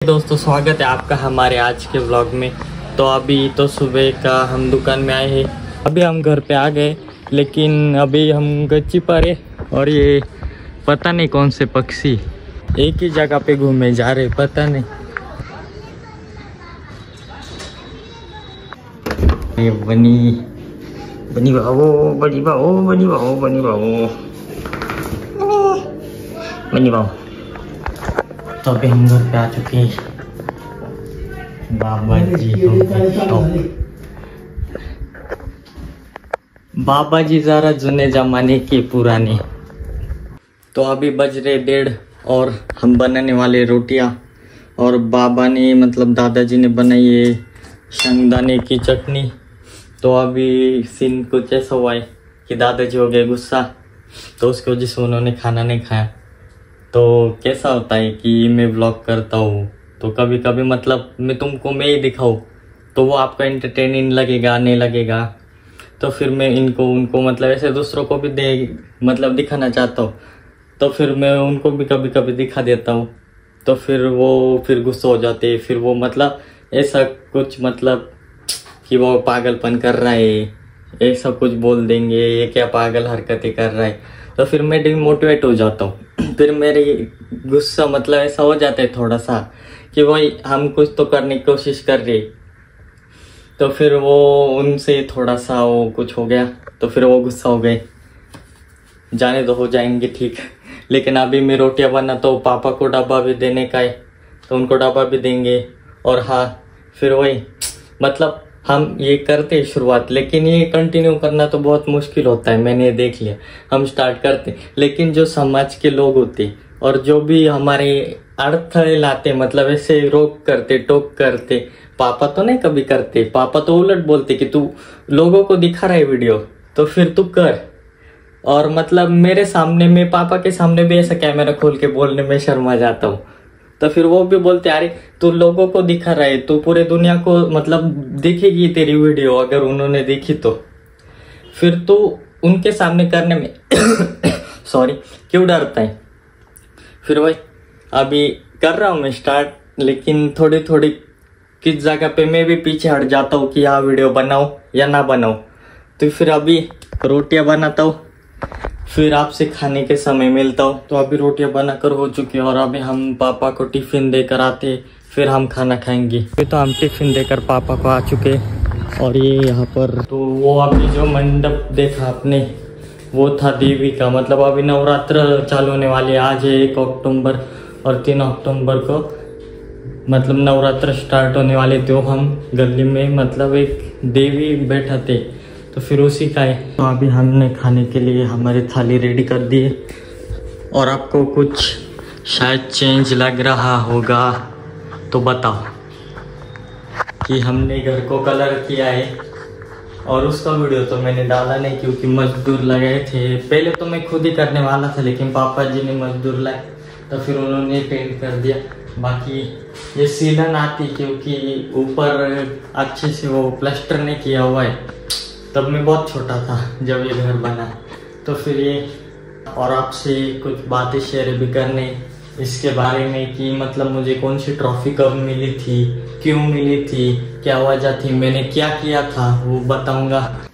दोस्तों, स्वागत है आपका हमारे आज के व्लॉग में। तो अभी तो सुबह का हम दुकान में आए हैं। अभी हम घर पे आ गए, लेकिन अभी हम गच्ची पर है और ये पता नहीं कौन से पक्षी एक ही जगह पे घूमे जा रहे, पता नहीं। ये बनी बनी बाबू, बनी बाबू, बनी बाबू, बनी बाबू, बनी बाबू। तो अभी हम घर पे आ चुके हैं। बाबा जी बाबा जी जरा जुने जमाने के पुराने। तो अभी बज रहे 1:30 और हम बनाने वाले रोटियां। और बाबा ने मतलब दादाजी ने बनाई है शंगदाने की चटनी। तो अभी सीन कुछ ऐसा हुआ है कि दादाजी हो गए गुस्सा, तो उसकी वजह से उन्होंने खाना नहीं खाया। तो कैसा होता है कि मैं व्लॉग करता हूँ तो कभी कभी मतलब मैं ही दिखाऊँ तो वो आपको एंटरटेनिंग लगेगा नहीं लगेगा। तो फिर मैं उनको मतलब ऐसे दूसरों को भी मतलब दिखाना चाहता हूँ, तो फिर मैं उनको भी कभी कभी दिखा देता हूँ। तो फिर वो गुस्सा हो जाते हैं। फिर वो मतलब ऐसा कुछ मतलब कि वो पागलपन कर रहा है, ऐसा कुछ बोल देंगे, ये क्या पागल हरकतें कर रहा है। तो फिर मैं डिमोटिवेट हो जाता हूँ। फिर मेरे गुस्सा मतलब ऐसा हो जाता है थोड़ा सा कि वही हम कुछ तो करने की कोशिश कर रहे। तो फिर वो उनसे थोड़ा सा वो कुछ हो गया, तो फिर वो गुस्सा हो गए। जाने तो हो जाएंगे ठीक। लेकिन अभी मैं रोटियां बनाता हूँ, पापा को डब्बा भी देने का है तो उनको डब्बा भी देंगे। और हाँ, फिर वही मतलब हम ये करते हैं शुरुआत, लेकिन ये कंटिन्यू करना तो बहुत मुश्किल होता है। मैंने ये देख लिया, हम स्टार्ट करते लेकिन जो समाज के लोग होते और जो भी हमारे अर्थ लाते मतलब ऐसे रोक करते टोक करते, पापा तो नहीं कभी करते। पापा तो उलट बोलते कि तू लोगों को दिखा रहा है वीडियो तो फिर तू कर। और मतलब मेरे सामने में पापा के सामने भी ऐसा कैमरा खोल के बोलने में शर्मा जाता हूँ। तो फिर वो भी बोलते अरे तू लोगों को दिखा रहा है, तू पूरे दुनिया को मतलब दिखेगी तेरी वीडियो अगर उन्होंने देखी तो फिर तू उनके सामने करने में सॉरी क्यों डरता है। फिर वही अभी कर रहा हूँ मैं स्टार्ट, लेकिन थोड़ी थोड़ी किस जगह पे मैं भी पीछे हट जाता हूँ कि यहाँ वीडियो बनाओ या ना बनाओ। तो फिर अभी रोटियां बनाता हूँ, फिर आपसे खाने के समय मिलता हूँ। तो अभी रोटियां बनाकर हो चुकी है और अभी हम पापा को टिफिन देकर आते, फिर हम खाना खाएंगे। फिर तो हम टिफिन देकर पापा को आ चुके। और ये यहाँ पर तो वो अभी जो मंडप देखा आपने वो था देवी का, मतलब अभी नवरात्र चालू होने वाले। आज है 1 अक्टूबर और 3 अक्टूबर को मतलब नवरात्र स्टार्ट होने वाले। तो हम गली में मतलब एक देवी बैठा थे, तो फिर उसी का है। तो अभी हमने खाने के लिए हमारी थाली रेडी कर दी है। और आपको कुछ शायद चेंज लग रहा होगा तो बताओ कि हमने घर को कलर किया है। और उसका वीडियो तो मैंने डाला नहीं क्योंकि मजदूर लगाए थे। पहले तो मैं खुद ही करने वाला था, लेकिन पापा जी ने मजदूर लाए तो फिर उन्होंने पेंट कर दिया। बाकी ये सीलन आती क्योंकि ऊपर अच्छे से वो प्लास्टर नहीं किया हुआ है। तब मैं बहुत छोटा था जब ये घर बना। तो फिर ये और आपसे कुछ बातें शेयर भी करने इसके बारे में कि मतलब मुझे कौन सी ट्रॉफी कब मिली थी, क्यों मिली थी, क्या वजह थी, मैंने क्या किया था वो बताऊंगा।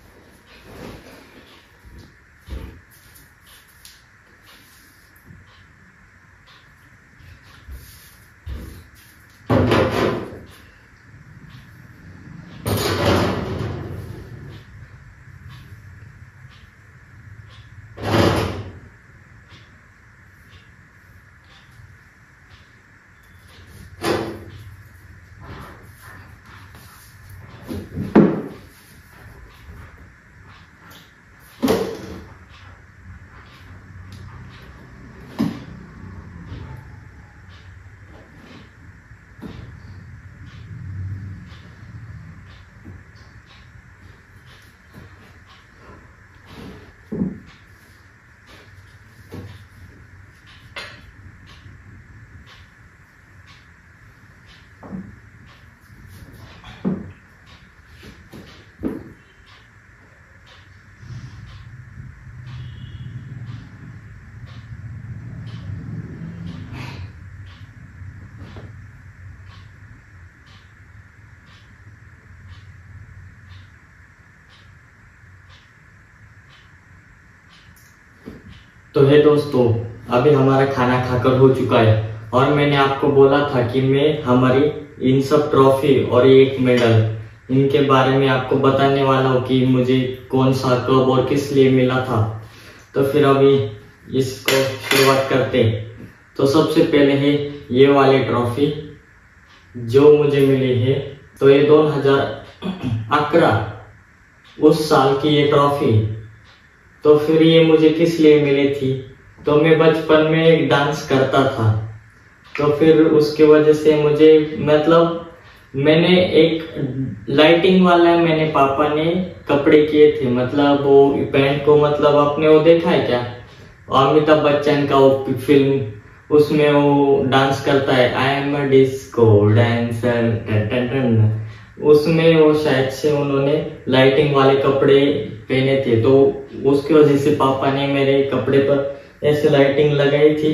तो हे दोस्तों, अभी हमारा खाना खाकर हो चुका है और मैंने आपको बोला था कि मैं हमारी इन सब ट्रॉफी और एक मेडल इनके बारे में आपको बताने वाला हूँ कि मुझे कौन सा कब और किस लिए मिला था। तो फिर अभी इसको शुरुआत करते हैं। तो सबसे पहले है ये वाली ट्रॉफी जो मुझे मिली है। तो ये 2011 उस साल की ये ट्रॉफी। तो फिर ये मुझे किस लिए मिली थी, तो मैं बचपन में डांस करता था, तो फिर उसके वजह से मुझे मतलब मैंने एक लाइटिंग वाला मैंने पापा ने कपड़े किए थे, मतलब वो पैंट को मतलब आपने वो देखा है क्या, अमिताभ बच्चन का वो फिल्म, उसमें वो डांस करता है I am a disco dancer, उसमें वो शायद से उन्होंने लाइटिंग वाले कपड़े पहने थे। तो उसकी वजह से पापा ने मेरे कपड़े पर ऐसे लाइटिंग लगाई थी।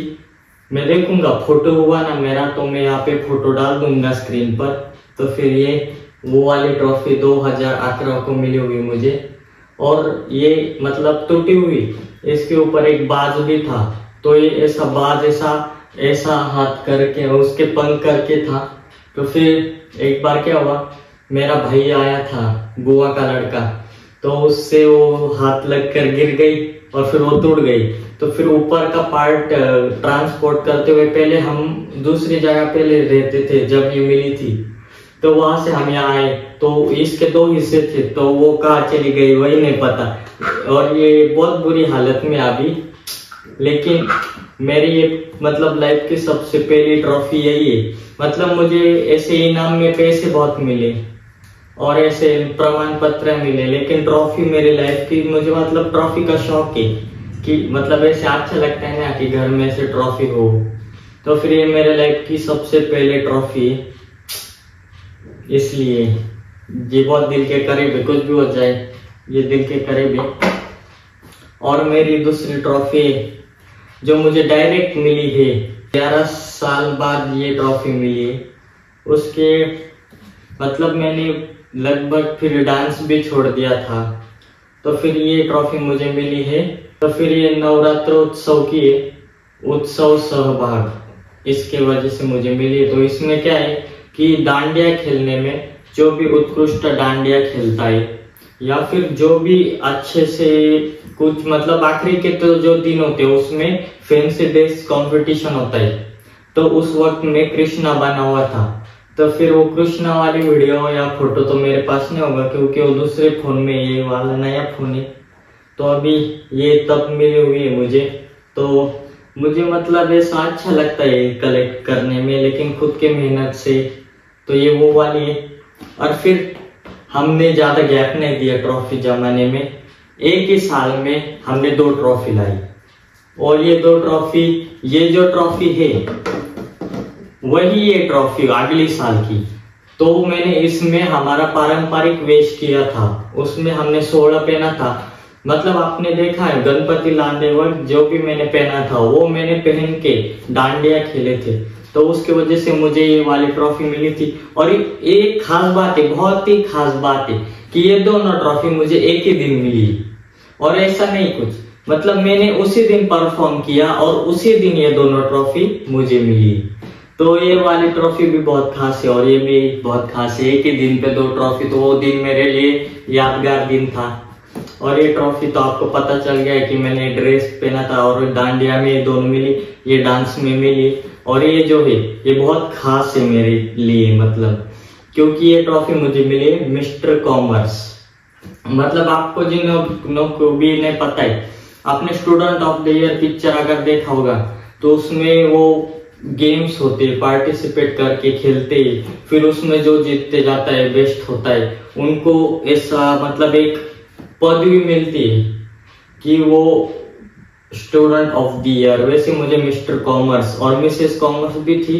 मैं देखूंगा फोटो हुआ ना मेरा, तो मैं यहाँ पे फोटो डाल दूंगा स्क्रीन पर। तो फिर ये वो वाली ट्रॉफी 2011 को मिली हुई मुझे, और ये मतलब टूटी हुई, इसके ऊपर एक बाज भी था। तो ये ऐसा बाज ऐसा हाथ करके उसके पंख करके था। तो फिर एक बार क्या हुआ, मेरा भाई आया था, बुआ का लड़का, तो उससे वो हाथ लगकर गिर गई और फिर वो टूट गई। तो फिर ऊपर का पार्ट ट्रांसपोर्ट करते हुए पहले हम दूसरी जगह पे ले रहते थे जब ये मिली थी, तो वहां से हम यहाँ आए। तो इसके 2 हिस्से थे, तो वो कहाँ चली गई वही नहीं पता, और ये बहुत बुरी हालत में अभी। लेकिन मेरी ये मतलब लाइफ की सबसे पहली ट्रॉफी यही है। मतलब मुझे ऐसे इनाम में पैसे बहुत मिले और ऐसे प्रमाण पत्र मिले, लेकिन ट्रॉफी मेरी लाइफ की, मुझे मतलब ट्रॉफी का शौक है कि मतलब ऐसे अच्छा लगता है ना कि घर में ऐसे ट्रॉफी हो। तो फिर ये मेरे लाइफ की सबसे पहले ट्रॉफी, इसलिए ये बहुत दिल के करीब है, कुछ भी हो जाए ये दिल के करीब है। और मेरी दूसरी ट्रॉफी जो मुझे डायरेक्ट मिली है, 11 साल बाद ये ट्रॉफी मिली है। उसके मतलब मैंने लगभग फिर डांस भी छोड़ दिया था, तो फिर ये ट्रॉफी मुझे मिली है। तो फिर ये नवरात्र उत्सव की उत्सव सहभाग, इसके वजह से मुझे मिली। तो इसमें क्या है कि डांडिया खेलने में जो भी उत्कृष्ट डांडिया खेलता है, या फिर जो भी अच्छे से कुछ मतलब आखिरी के तो जो दिन होते हैं उसमें फैंसी ड्रेस कंपटीशन होता है। तो उस वक्त मैं कृष्णा बना हुआ था। तो फिर वो कृष्णा वाली वीडियो या फोटो तो मेरे पास नहीं होगा, क्योंकि वो दूसरे फोन में, ये वाला नया फोन है। तो अभी ये तब मिली हुई है मुझे। तो मुझे मतलब ऐसा अच्छा लगता है कलेक्ट करने में, लेकिन खुद के मेहनत से। तो ये वो वाली है। और फिर हमने ज्यादा गैप नहीं दिया ट्रॉफी जमाने में, एक ही साल में हमने 2 ट्रॉफी लाई। और ये 2 ट्रॉफी, ये जो ट्रॉफी है वही ये ट्रॉफी अगले साल की। तो मैंने इसमें हमारा पारंपरिक वेश किया था, उसमें हमने 16 पहना था। मतलब आपने देखा है गणपति लांडेवर जो भी मैंने पहना था वो मैंने पहन के डांडिया खेले थे। तो उसकी वजह से मुझे ये वाली ट्रॉफी मिली थी। और एक खास बात है, बहुत ही खास बात है कि ये दोनों ट्रॉफी मुझे एक ही दिन मिली। और ऐसा नहीं कुछ, मतलब मैंने उसी दिन परफॉर्म किया और उसी दिन ये दोनों ट्रॉफी मुझे मिली। तो ये वाली ट्रॉफी भी बहुत खास है और ये भी बहुत खास है। एक ही दिन पे 2 ट्रॉफी, तो वो दिन मेरे लिए यादगार दिन था। और ये ट्रॉफी तो आपको पता चल गया है कि मैंने ड्रेस पहना था और डांडिया में दोनों मिली, ये डांस में मिली। और ये जो है ये बहुत खास है मेरे लिए, मतलब क्योंकि ये ट्रॉफी मुझे मिली मिस्टर कॉमर्स। मतलब आपको जिन को भी नहीं पता है, आपने student of the year picture अगर देखा होगा तो उसमें वो गेम्स होते हैं, पार्टिसिपेट करके खेलते हैं, फिर उसमें जो जीतते जाता है, बेस्ट होता है, उनको ऐसा मतलब एक पदवी मिलती है कि वो स्टूडेंट ऑफ द ईयर। वैसे मुझे मिस्टर कॉमर्स और मिसेस कॉमर्स भी थी,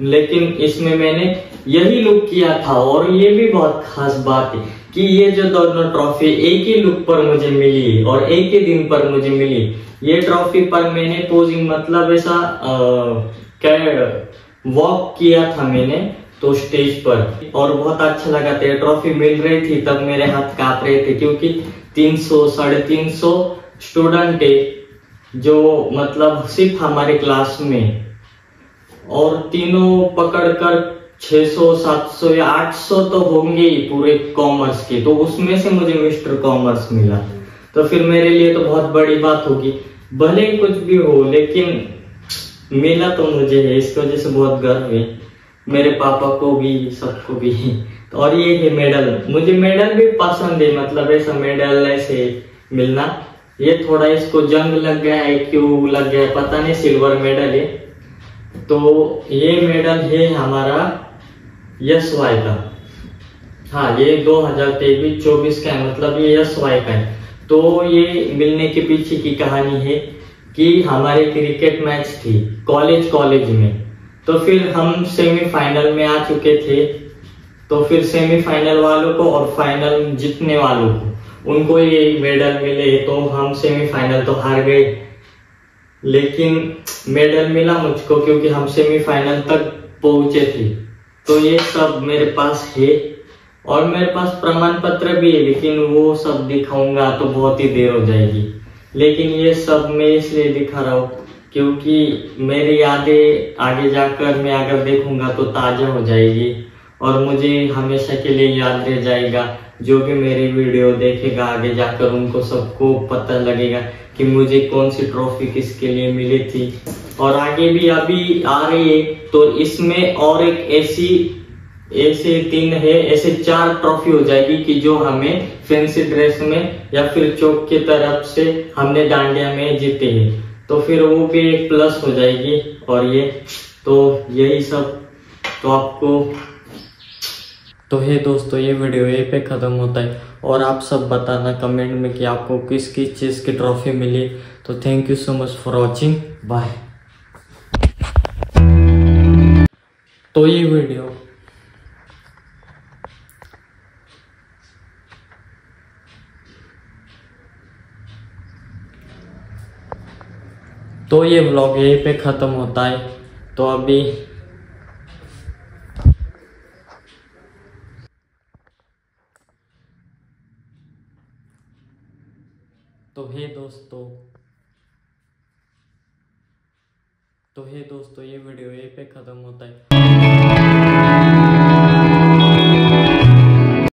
लेकिन इसमें मैंने यही लुक किया था। और ये भी बहुत खास बात है कि ये जो दोनों ट्रॉफी एक ही लुक पर मुझे मिली और एक ही दिन पर मुझे मिली। ये ट्रॉफी पर मैंने पोजिंग मतलब ऐसा क्या वॉक किया था मैंने तो स्टेज पर, और बहुत अच्छा लगा था। ट्रॉफी मिल रही थी तब मेरे हाथ कांप रहे थे, क्योंकि 300 350 स्टूडेंट थे जो मतलब सिर्फ हमारे क्लास में, और तीनों पकड़कर 600 700 या 800 तो होंगे ही पूरे कॉमर्स के, तो उसमें से मुझे मिस्टर कॉमर्स मिला। तो फिर मेरे लिए तो बहुत बड़ी बात होगी, भले ही कुछ भी हो, लेकिन मिला तो मुझे है, इसकी वजह से बहुत गर्व है मेरे पापा को भी, सबको भी। और ये है मेडल, मुझे मेडल भी पसंद है, मतलब ऐसा मेडल ऐसे मिलना। ये थोड़ा इसको जंग लग गया है, क्यों लग गया है पता नहीं, सिल्वर मेडल है। तो ये मेडल है हमारा यस वाई का। हाँ, ये 2023-24 का है, मतलब ये यस वाई का है। तो ये मिलने के पीछे की कहानी है कि हमारे क्रिकेट मैच थी कॉलेज में, तो फिर हम सेमीफाइनल में आ चुके थे। तो फिर सेमीफाइनल वालों को और फाइनल जीतने वालों को, उनको ये मेडल मिले। तो हम सेमीफाइनल तो हार गए, लेकिन मेडल मिला मुझको क्योंकि हम सेमीफाइनल तक पहुंचे थे। तो ये सब मेरे पास है, और मेरे पास प्रमाण पत्र भी है, लेकिन वो सब दिखाऊंगा तो बहुत ही देर हो जाएगी। लेकिन ये सब मैं इसलिए दिखा रहा हूँ क्योंकि मेरी यादें आगे जाकर मैं अगर देखूंगा तो ताजा हो जाएगी, और मुझे हमेशा के लिए याद रह जाएगा। जो भी मेरी वीडियो देखेगा आगे जाकर, उनको सबको पता लगेगा कि मुझे कौन सी ट्रॉफी किसके लिए मिली थी। और आगे भी अभी आ रही है, तो इसमें और एक ऐसे 3 है, ऐसे 4 ट्रॉफी हो जाएगी कि जो हमें फैंसी ड्रेस में या फिर चौक की तरफ से हमने डांडिया में जीते हैं, तो फिर वो भी एक प्लस हो जाएगी। और ये तो यही सब तो आपको तो है दोस्तों, ये वीडियो यहीं पे ख़त्म होता है। और आप सब बताना कमेंट में कि आपको किस किस चीज़ की ट्रॉफी मिली। तो thank you so much for watching, bye. तो ये वीडियो तो ये व्लॉग यहीं पे ख़त्म होता है। तो अभी तो है दोस्तों ये वीडियो यहीं पे ख़त्म होता है।